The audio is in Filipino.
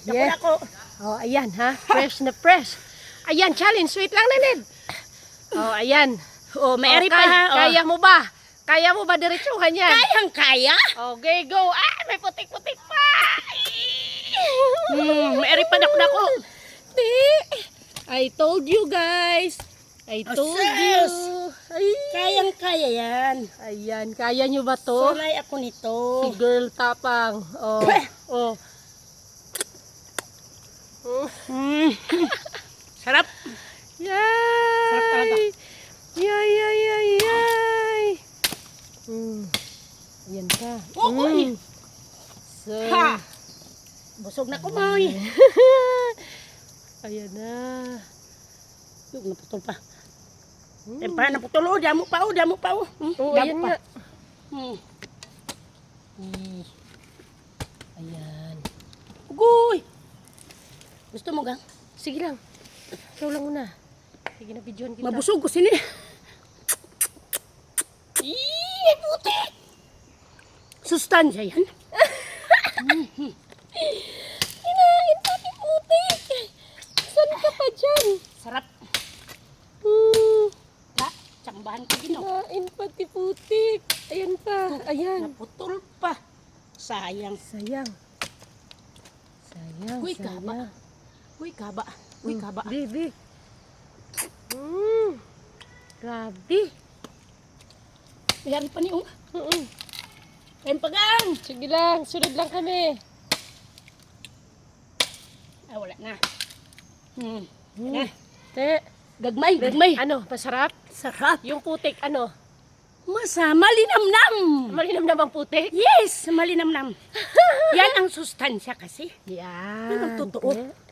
Yeah. Ako. Oh, ayan ha. Fresh na fresh. Ayan, challenge. Sweet lang, Nened. Oh, ayan. Oh, may ari pa kaya, ha. Oh. Kaya mo ba? Kaya mo ba diretsuhan yan? Kayang kaya? Okay, go. Ah, may putik-putik pa. May ari pa dako-dako. I told you guys. I told you. sis. Ay. Kayang kaya yan. Ayan, kaya nyo ba to? Sanay ako nito. Si girl tapang. Oh. Pweh. Oh. Sarap. Yay! Sarap talaga. Yay, yay, yay, yay! Ayan ka. Uy! So, Ha! Busog na kumoy. ayan na. Yung naputol pa. Tempa naputol. Oh, damo pa. Oh, damo pa. Oh, Oh, ayan nga. Ayan. Ugoy! Gusto mo gang? Sige lang. Ikaw lang muna. Sige na, videoan kita. Mabusog ko sini. Ih, puti! Sustansya yan. Kinain pati putik. Saan ka pa dyan? Sarap. Ha? Tsambahan ko gino. Kinain pati putik. Ayan pa. Ayan. Naputol pa. Sayang. Sayang. Sayang. Uy, sayang. kaba. Uy, kaba. Uy, kaba. Bibi. Grabe. Mayari pa ni Ung. Kain pa gang. Sige lang. Sunod lang kami. Ay, wala na. Na. Te. Gagmay, gagmay. Ano? Masarap? Sarap. Yung putik, ano? Malinamnam. Malinam namang putik? Yes, malinamnam. Yan ang sustansya kasi. Yan. Yan ang totoo. Te.